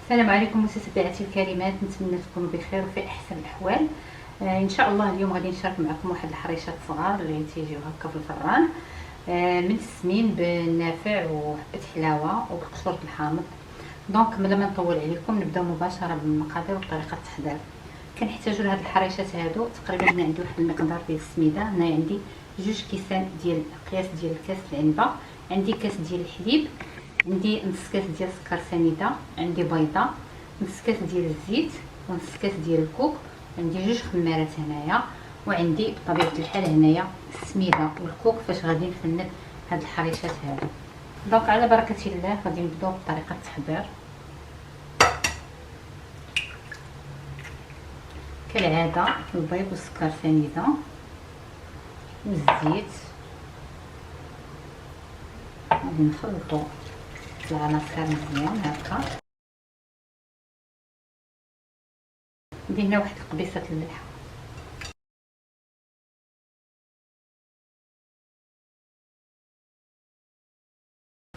السلام عليكم متابعاتي الكريمات، نتمنى تكونوا بخير وفي احسن الاحوال. ان شاء الله اليوم غادي نشارك معكم واحد الحريشات صغار اللي تيجيو هكا في الفران، من السمين بالنافع وحبه حلاوه وبقشور الحامض. دونك بلا ما نطول عليكم نبداو مباشره بالمقادير وطريقه التحضير. كنحتاجوا لهاد الحريشات هادو تقريبا هنا عندي واحد المقدار ديال السميده. هنا عندي 2 كيسان ديال قياس ديال كاس العنبه، عندي كاس ديال الحليب، عندي نص كاس ديال السكر سنيده، عندي بيضه، نص كاس ديال الزيت، ونص كاس ديال الكوك، عندي 2 خمارات هنايا، وعندي بطبيعه الحال هنايا السميده والكوك فاش غادي نفند هاد الحريشات هادو. دونك على بركه الله غادي نبداو بطريقه التحضير. كالعاده البيض والسكر سنيده والزيت، غادي نخلطو العناصر مزيان هكا. ندير هنا واحد القبيصه الملح،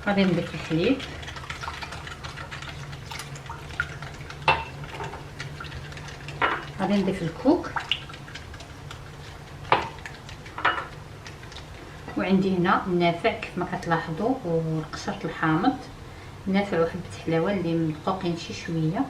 غادي نضيف الحليب، غادي نضيف الكوك، وعندي هنا النافع كيف ما كتلاحظوا وقشرة الحامض، النافع وحبه حلاوه اللي مدقوقين شي شويه.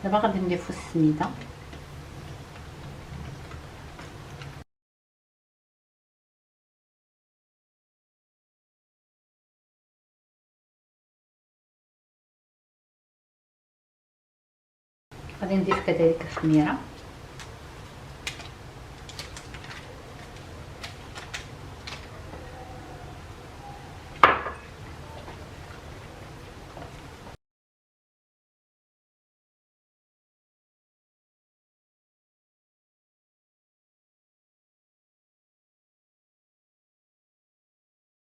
دابا غادي نضيفو السميده، غادي نضيف كذلك الخميره،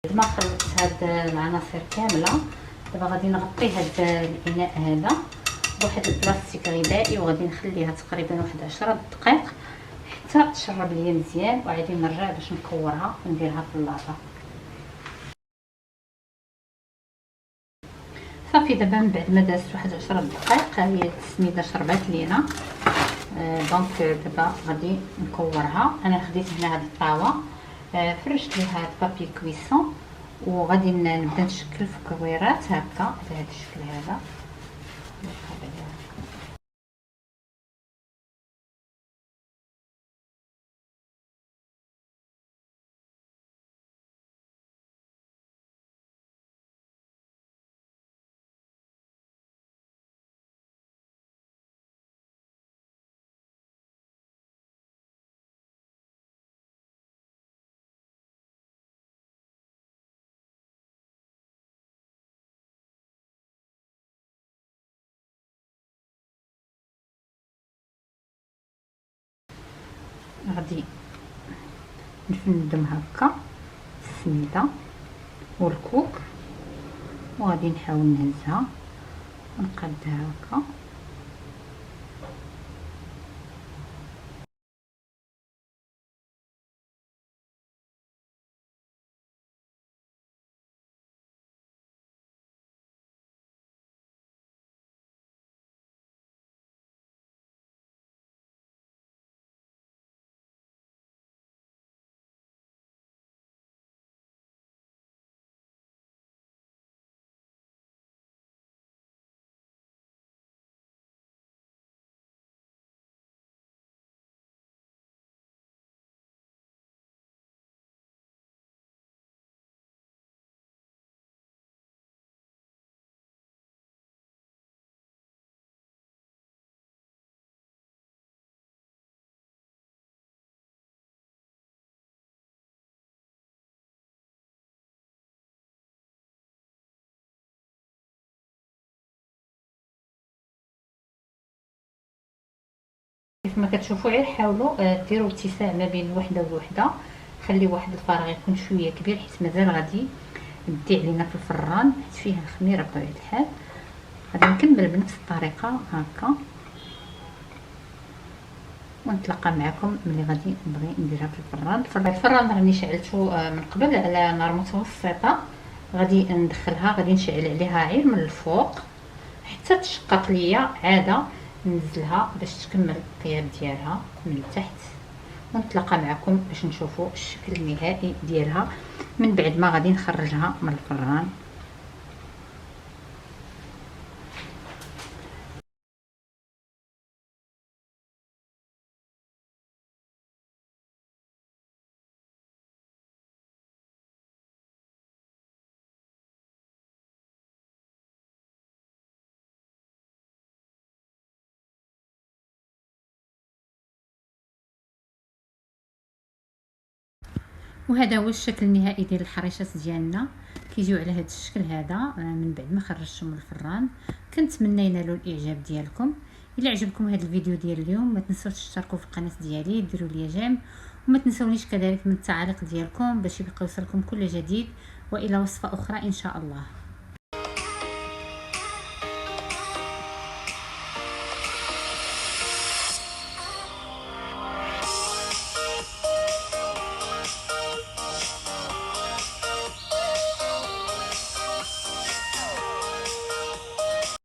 بعد ما خلطت هاد العناصر كامله دابا غادي نغطي هاد الاناء هذا بواحد البلاستيك غذائي، وغادي نخليها تقريبا واحد 10 دقائق حتى تشرب ليا مزيان، وغادي نرجع باش نكورها ونديرها في اللاطه. صافي دابا من بعد ما دازت واحد 10 دقائق هي السميده شربات لينا. دونك دابا غادي نكورها. انا خديت هنا هاد الطاوه، فرشت ليها هاد بابي كويسون، وغادي نبدا نشكل في كويرات هكا بهذا الشكل هذا. غادي نفندم هكا السميده والكوك، وغادي نحاول نهزها ونقادها هكا. كيف ما كتشوفوا غير حاولوا ديروا اتساع ما بين الوحده والوحده، خلي واحد الفراغ يكون شويه كبير حيت مازال غادي ندي علينا في الفران حيت فيها الخميره بطبيعه الحال. غادي نكمل بنفس الطريقه هكا ونتلاقى معكم ملي غادي نبغي نديرها في الفران. الفران راني شعلته من قبل على نار متوسطه. غادي ندخلها، غادي نشعل عليها عير من الفوق حتى تشقق ليا، عاده ننزلها باش تكمل الطياب ديالها من التحت. ونتلاقى معكم باش نشوفوا الشكل النهائي ديالها من بعد ما غادي نخرجها من الفران. وهذا هو الشكل النهائي ديال الحريشات ديالنا، كيجيو على هذا الشكل هذا من بعد ما خرجتهم من الفران. كنتمنى ينالوا الاعجاب ديالكم. الا عجبكم هذا الفيديو ديال اليوم ما تنسوش تشتركوا في القناه ديالي، ديروا لي جيم، وما تنسونيش كذلك من التعاليق ديالكم باش يبقى يوصلكم كل جديد، والى وصفه اخرى ان شاء الله.